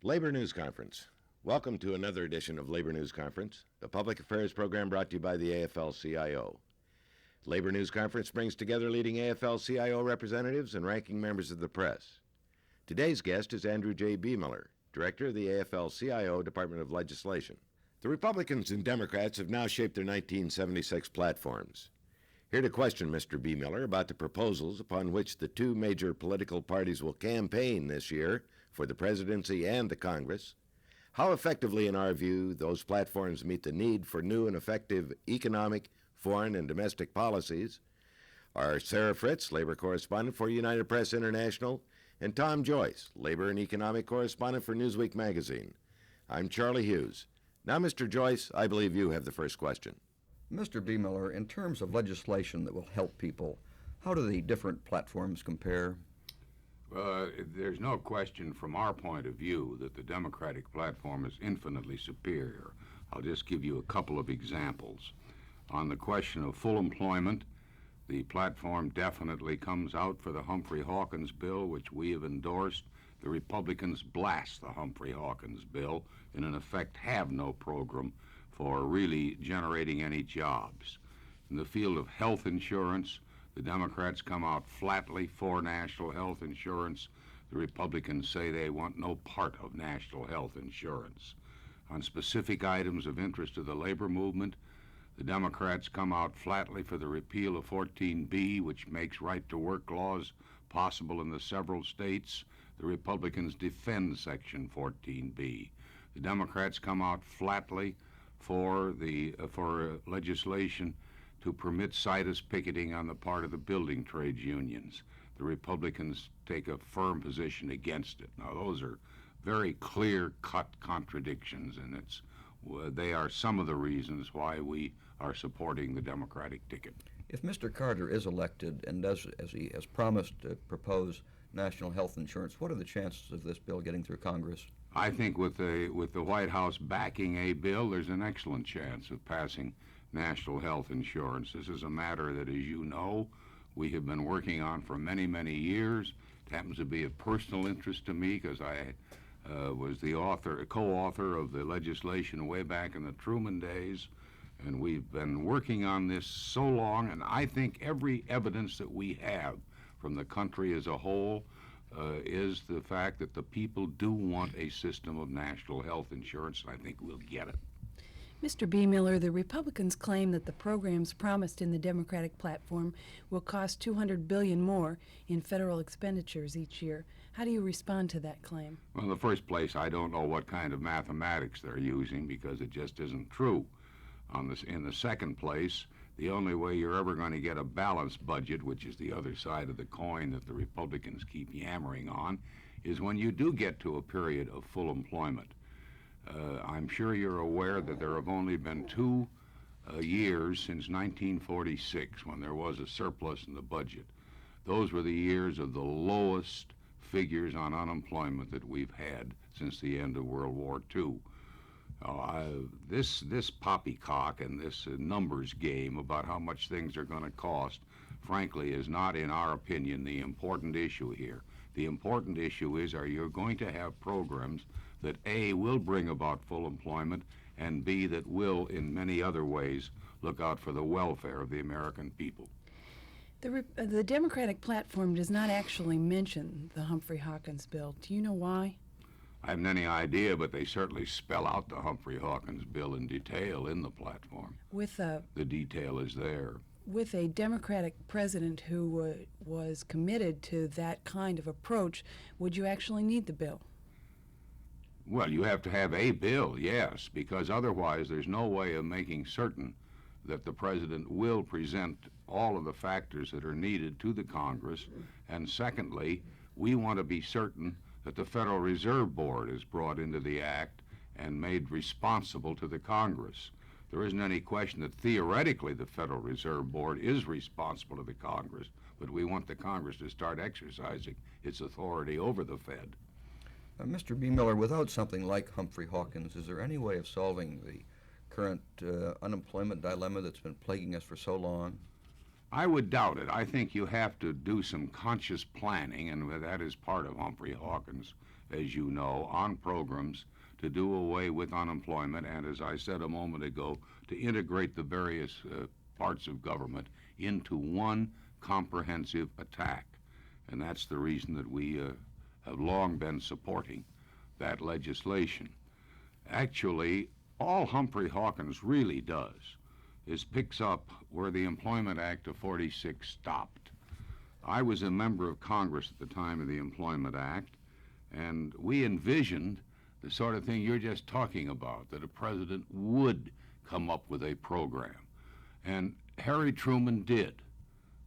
Labor News Conference. Welcome to another edition of Labor News Conference, a public affairs program brought to you by the AFL-CIO. Labor News Conference brings together leading AFL-CIO representatives and ranking members of the press. Today's guest is Andrew J. Biemiller, Director of the AFL-CIO Department of Legislation. The Republicans and Democrats have now shaped their 1976 platforms. Here to question Mr. Biemiller about the proposals upon which the two major political parties will campaign this year for the presidency and the Congress, how effectively, in our view, those platforms meet the need for new and effective economic, foreign, and domestic policies, are Sarah Fritz, labor correspondent for United Press International, and Tom Joyce, labor and economic correspondent for Newsweek magazine. I'm Charlie Hughes. Now, Mr. Joyce, I believe you have the first question. Mr. Biemiller, in terms of legislation that will help people, how do the different platforms compare? There's no question from our point of view that the Democratic platform is infinitely superior. I'll just give you a couple of examples. On the question of full employment, the platform definitely comes out for the Humphrey-Hawkins bill, which we have endorsed. The Republicans blast the Humphrey-Hawkins bill and, in effect, have no program for really generating any jobs. In the field of health insurance, the Democrats come out flatly for national health insurance. The Republicans say they want no part of national health insurance. On specific items of interest to the labor movement, the Democrats come out flatly for the repeal of 14B, which makes right-to-work laws possible in the several states. The Republicans defend Section 14B. The Democrats come out flatly for legislation to permit situs picketing on the part of the building trades unions. The Republicans take a firm position against it. Now, those are very clear-cut contradictions, and they are some of the reasons why we are supporting the Democratic ticket. If Mr. Carter is elected and does, as he has promised, propose national health insurance, what are the chances of this bill getting through Congress? I think with the White House backing a bill, there's an excellent chance of passing national health insurance. This is a matter that, as you know, we have been working on for many, many years. It happens to be of personal interest to me because I was the co-author of the legislation way back in the Truman days, and we've been working on this so long, and I think every evidence that we have from the country as a whole is the fact that the people do want a system of national health insurance, and I think we'll get it. Mr. Biemiller, the Republicans claim that the programs promised in the Democratic platform will cost $200 billion more in federal expenditures each year. How do you respond to that claim? Well, in the first place, I don't know what kind of mathematics they're using because it just isn't true. In the second place, the only way you're ever going to get a balanced budget, which is the other side of the coin that the Republicans keep yammering on, is when you do get to a period of full employment. I'm sure you're aware that there have only been two years since 1946 when there was a surplus in the budget. Those were the years of the lowest figures on unemployment that we've had since the end of World War II. This poppycock and this numbers game about how much things are going to cost, frankly, is not, in our opinion, the important issue here. The important issue is, are you going to have programs that A, will bring about full employment, and B, that will, in many other ways, look out for the welfare of the American people? The Democratic platform does not actually mention the Humphrey-Hawkins bill. Do you know why? I haven't any idea, but they certainly spell out the Humphrey-Hawkins bill in detail in the platform. The detail is there. With a Democratic president who was committed to that kind of approach, would you actually need the bill? Well, you have to have a bill, yes, because otherwise there's no way of making certain that the president will present all of the factors that are needed to the Congress. And secondly, we want to be certain that the Federal Reserve Board is brought into the act and made responsible to the Congress. There isn't any question that theoretically the Federal Reserve Board is responsible to the Congress, but we want the Congress to start exercising its authority over the Fed. Mr. Biemiller, without something like Humphrey-Hawkins, is there any way of solving the current unemployment dilemma that's been plaguing us for so long? I would doubt it. I think you have to do some conscious planning, and that is part of Humphrey Hawkins, as you know, on programs to do away with unemployment and, as I said a moment ago, to integrate the various parts of government into one comprehensive attack. And that's the reason that we have long been supporting that legislation. Actually, all Humphrey Hawkins really does is picks up where the Employment Act of 46 stopped. I was a member of Congress at the time of the Employment Act, and we envisioned the sort of thing you're just talking about, that a president would come up with a program. And Harry Truman did.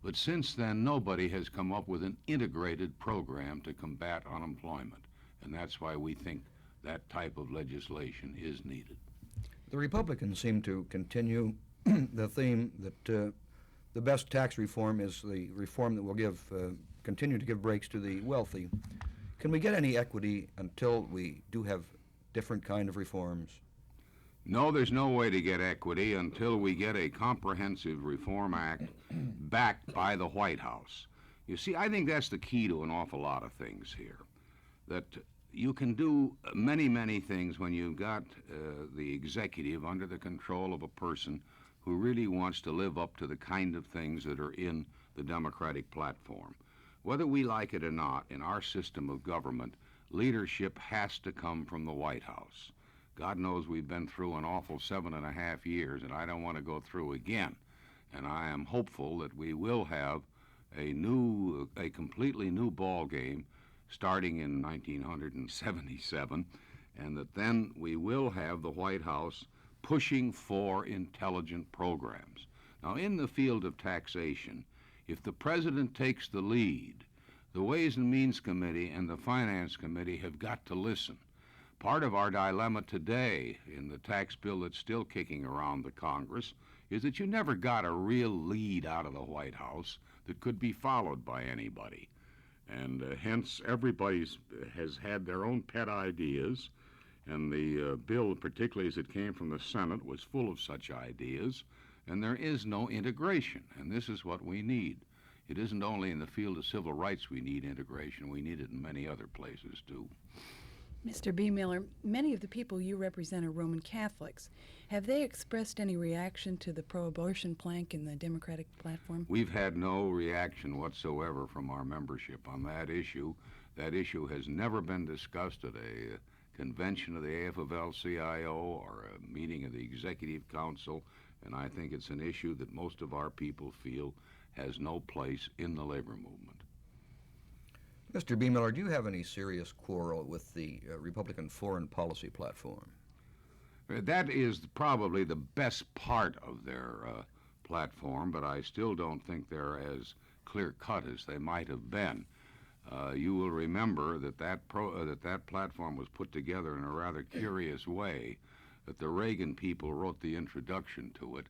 But since then, nobody has come up with an integrated program to combat unemployment. And that's why we think that type of legislation is needed. The Republicans seem to continue the theme that the best tax reform is the reform that will continue to give breaks to the wealthy. Can we get any equity until we do have different kind of reforms? No, there's no way to get equity until we get a comprehensive reform act backed by the White House. You see, I think that's the key to an awful lot of things here. That you can do many, many things when you've got the executive under the control of a person who really wants to live up to the kind of things that are in the Democratic platform. Whether we like it or not, in our system of government, leadership has to come from the White House. God knows we've been through an awful 7.5 years, and I don't want to go through again. And I am hopeful that we will have a completely new ball game starting in 1977, and that then we will have the White House pushing for intelligent programs. Now, in the field of taxation, if the president takes the lead, the Ways and Means Committee and the Finance Committee have got to listen. Part of our dilemma today in the tax bill that's still kicking around the Congress is that you never got a real lead out of the White House that could be followed by anybody. And hence, everybody has had their own pet ideas, and the bill, particularly as it came from the Senate, was full of such ideas, and there is no integration, and this is what we need. It isn't only in the field of civil rights we need integration, we need it in many other places, too. Mr. B. Miller, many of the people you represent are Roman Catholics. Have they expressed any reaction to the pro-abortion plank in the Democratic platform? We've had no reaction whatsoever from our membership on that issue. That issue has never been discussed at a convention of the AFL-CIO or a meeting of the Executive Council, and I think it's an issue that most of our people feel has no place in the labor movement. Mr. B. Miller, do you have any serious quarrel with the Republican foreign policy platform? That is probably the best part of their platform, but I still don't think they're as clear-cut as they might have been. You will remember that that platform was put together in a rather curious way, that the Reagan people wrote the introduction to it,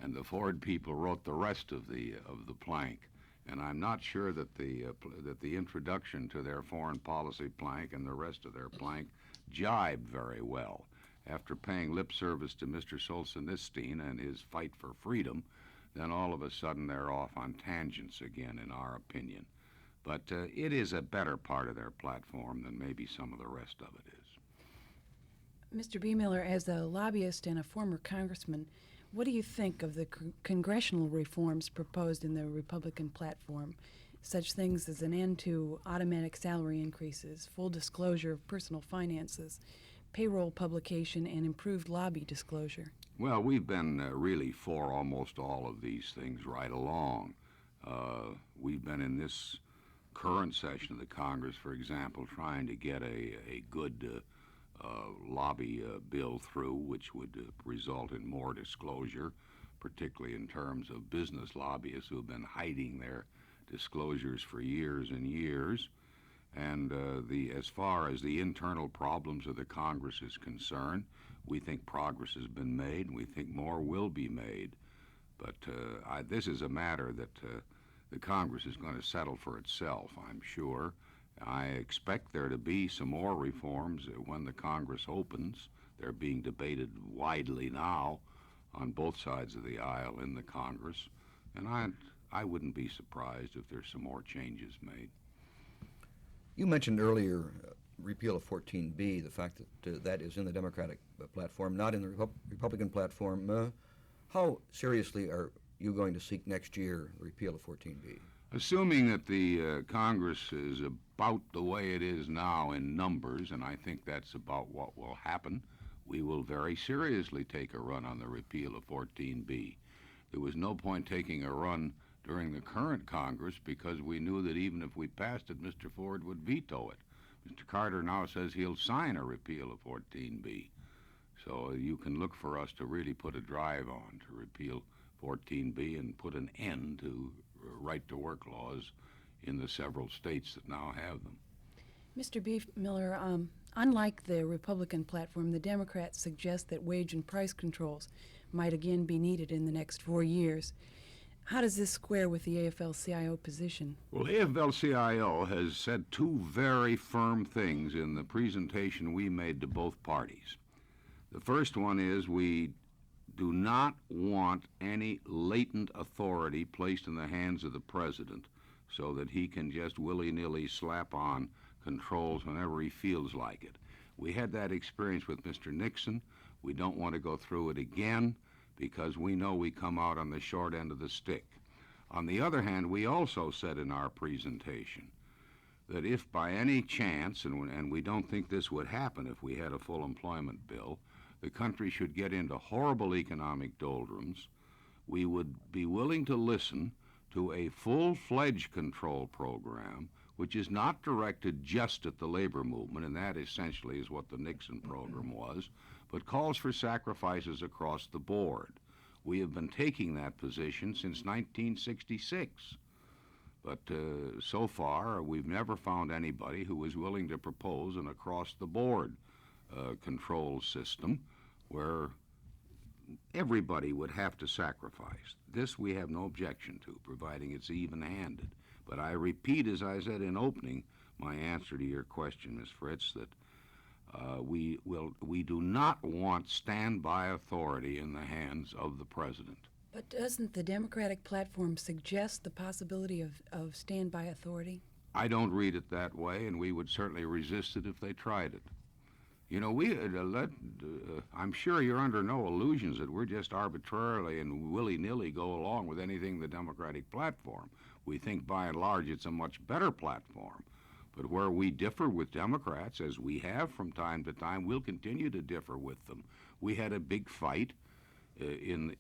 and the Ford people wrote the rest of the plank. And I'm not sure that the introduction to their foreign policy plank and the rest of their plank jibed very well. After paying lip service to Mr. Solzhenitsyn and his fight for freedom, then all of a sudden they're off on tangents again, in our opinion. But it is a better part of their platform than maybe some of the rest of it is. Mr. B. Miller, as a lobbyist and a former congressman, what do you think of the congressional reforms proposed in the Republican platform, such things as an end to automatic salary increases, full disclosure of personal finances, payroll publication, and improved lobby disclosure? Well, we've been really for almost all of these things right along. We've been in this current session of the Congress, for example, trying to get a good lobby bill through, which would result in more disclosure, particularly in terms of business lobbyists who have been hiding their disclosures for years and years. And as far as the internal problems of the Congress is concerned, we think progress has been made, and we think more will be made. But this is a matter that the Congress is going to settle for itself, I'm sure. I expect there to be some more reforms when the Congress opens. They're being debated widely now on both sides of the aisle in the Congress. And I wouldn't be surprised if there's some more changes made. You mentioned earlier repeal of 14B, the fact that that is in the Democratic platform, not in the Republican platform. How seriously are you going to seek next year the repeal of 14B? Assuming that the Congress is about the way it is now in numbers, and I think that's about what will happen, we will very seriously take a run on the repeal of 14B. There was no point taking a run during the current Congress because we knew that even if we passed it, Mr. Ford would veto it. Mr. Carter now says he'll sign a repeal of 14B. So you can look for us to really put a drive on to repeal 14B and put an end to right-to-work laws in the several states that now have them. Mr. B. Miller, unlike the Republican platform, the Democrats suggest that wage and price controls might again be needed in the next 4 years. How does this square with the AFL-CIO position? Well, AFL-CIO has said two very firm things in the presentation we made to both parties. The first one is we do not want any latent authority placed in the hands of the president so that he can just willy-nilly slap on controls whenever he feels like it. We had that experience with Mr. Nixon. We don't want to go through it again because we know we come out on the short end of the stick. On the other hand, we also said in our presentation that if by any chance, and we don't think this would happen if we had a full employment bill, the country should get into horrible economic doldrums, we would be willing to listen to a full-fledged control program which is not directed just at the labor movement, and that essentially is what the Nixon program was, but calls for sacrifices across the board. We have been taking that position since 1966. But so far, we've never found anybody who is willing to propose an across-the-board control system where everybody would have to sacrifice. This we have no objection to, providing it's even-handed. But I repeat, as I said in opening my answer to your question, Ms. Fritz, that we do not want standby authority in the hands of the president. But doesn't the Democratic platform suggest the possibility of standby authority? I don't read it that way, and we would certainly resist it if they tried it. You know, I'm sure you're under no illusions that we're just arbitrarily and willy-nilly go along with anything in the Democratic platform. We think, by and large, it's a much better platform. But where we differ with Democrats, as we have from time to time, we'll continue to differ with them. We had a big fight in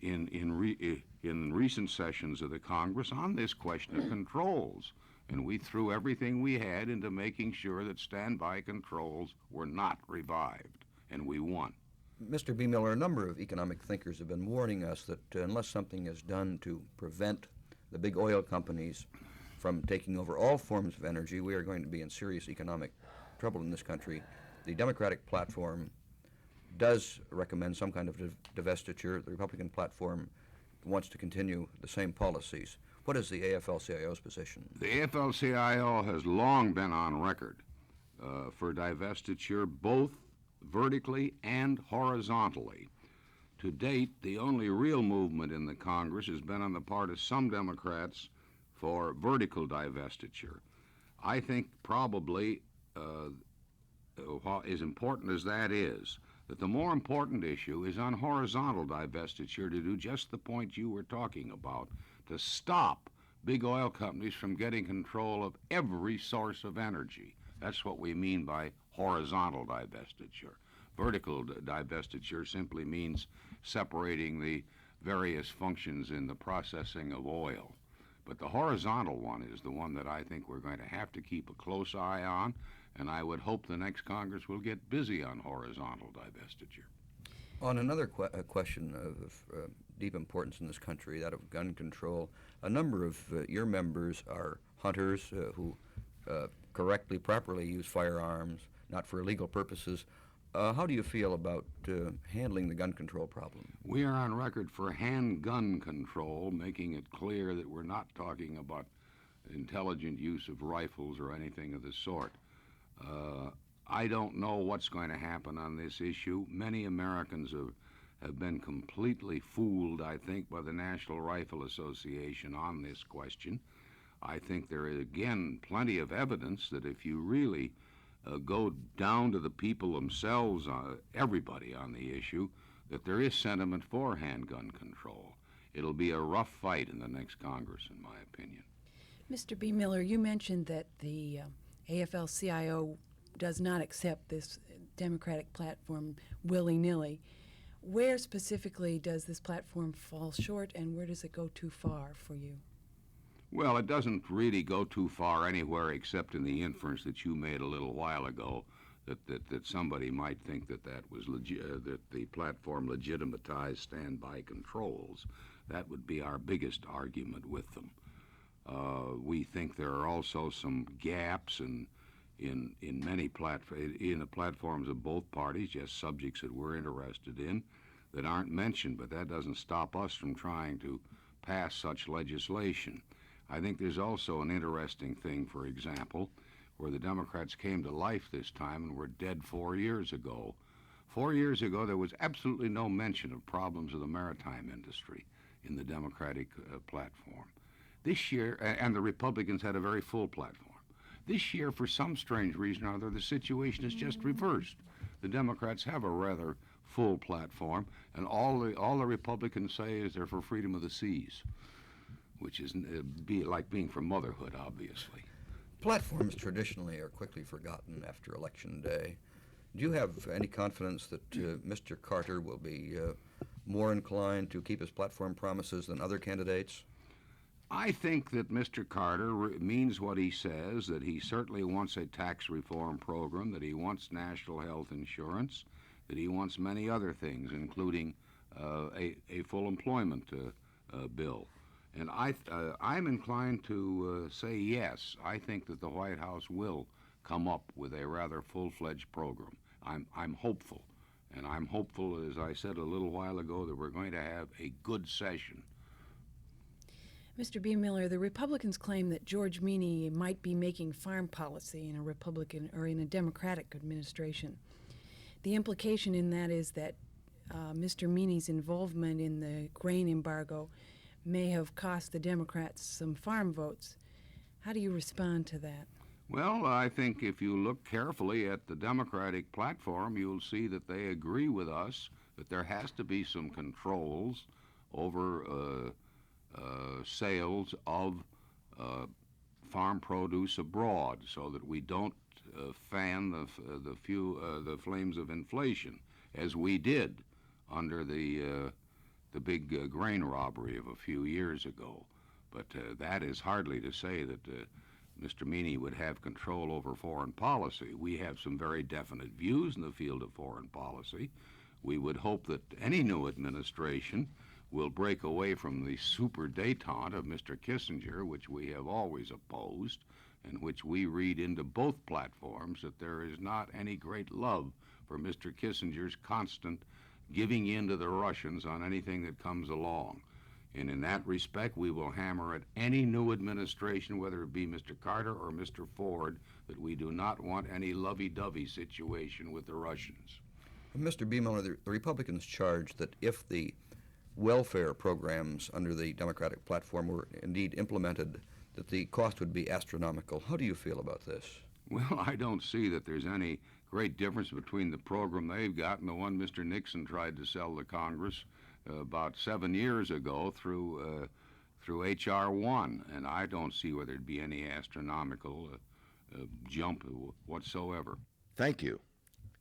recent sessions of the Congress on this question of controls. And we threw everything we had into making sure that standby controls were not revived, and we won. Mr. B. Miller, a number of economic thinkers have been warning us that unless something is done to prevent the big oil companies from taking over all forms of energy, we are going to be in serious economic trouble in this country. The Democratic platform does recommend some kind of divestiture. The Republican platform wants to continue the same policies. What is the AFL-CIO's position? The AFL-CIO has long been on record for divestiture, both vertically and horizontally. To date, the only real movement in the Congress has been on the part of some Democrats for vertical divestiture. I think probably, as important as that is, that the more important issue is on horizontal divestiture to do just the point you were talking about, to stop big oil companies from getting control of every source of energy. That's what we mean by horizontal divestiture. Vertical divestiture simply means separating the various functions in the processing of oil. But the horizontal one is the one that I think we're going to have to keep a close eye on, and I would hope the next Congress will get busy on horizontal divestiture. On another question of deep importance in this country, that of gun control, a number of your members are hunters who correctly, properly use firearms, not for illegal purposes. How do you feel about handling the gun control problem? We are on record for handgun control, making it clear that we're not talking about intelligent use of rifles or anything of the sort. I don't know what's going to happen on this issue. Many Americans have been completely fooled, I think, by the National Rifle Association on this question. I think there is, again, plenty of evidence that if you really go down to the people themselves, everybody on the issue, that there is sentiment for handgun control. It'll be a rough fight in the next Congress, in my opinion. Mr. B. Miller, you mentioned that the AFL-CIO does not accept this Democratic platform willy-nilly. Where specifically does this platform fall short, and where does it go too far for you? Well, it doesn't really go too far anywhere except in the inference that you made a little while ago that somebody might think that that the platform legitimatized standby controls. That would be our biggest argument with them. We think there are also some gaps in many in the platforms of both parties, just subjects that we're interested in, that aren't mentioned, but that doesn't stop us from trying to pass such legislation. I think there's also an interesting thing, for example, where the Democrats came to life this time and were dead 4 years ago. 4 years ago, there was absolutely no mention of problems of the maritime industry in the Democratic platform. This year, and the Republicans had a very full platform. This year, for some strange reason or other, the situation is just reversed. The Democrats have a rather full platform, and all the Republicans say is they're for freedom of the seas, which is like being for motherhood, obviously. Platforms traditionally are quickly forgotten after Election Day. Do you have any confidence that Mr. Carter will be more inclined to keep his platform promises than other candidates? I think that Mr. Carter means what he says, that he certainly wants a tax reform program, that he wants national health insurance, that he wants many other things, including a full employment bill. And I'm inclined to say yes. I think that the White House will come up with a rather full-fledged program. I'm hopeful. And I'm hopeful, as I said a little while ago, that we're going to have a good session. Mr. B. Miller, the Republicans claim that George Meany might be making farm policy in a Republican or in a Democratic administration. The implication in that is that Mr. Meany's involvement in the grain embargo may have cost the Democrats some farm votes. How do you respond to that? Well, I think if you look carefully at the Democratic platform, you'll see that they agree with us that there has to be some controls over sales of farm produce abroad, so that we don't fan the flames of inflation, as we did under the big grain robbery of a few years ago. But that is hardly to say that Mr. Meany would have control over foreign policy. We have some very definite views in the field of foreign policy. We would hope that any new administration will break away from the super détente of Mr. Kissinger, which we have always opposed, and which we read into both platforms, that there is not any great love for Mr. Kissinger's constant giving in to the Russians on anything that comes along. And in that respect, we will hammer at any new administration, whether it be Mr. Carter or Mr. Ford, that we do not want any lovey-dovey situation with the Russians. Mr. B. Miller, the Republicans charge that if the welfare programs under the Democratic platform were indeed implemented, that the cost would be astronomical. How do you feel about this? Well, I don't see that there's any great difference between the program they've got and the one Mr. Nixon tried to sell to Congress about 7 years ago through H.R. 1, and I don't see where there'd be any astronomical jump whatsoever. Thank you.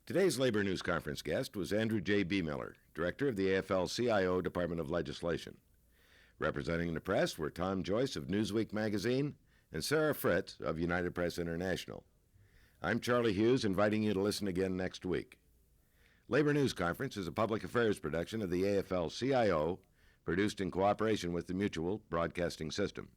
Today's Labor News Conference guest was Andrew J. B. Miller, Director of the AFL-CIO Department of Legislation. Representing the press were Tom Joyce of Newsweek magazine and Sarah Fritz of United Press International. I'm Charlie Hughes, inviting you to listen again next week. Labor News Conference is a public affairs production of the AFL-CIO, produced in cooperation with the Mutual Broadcasting System.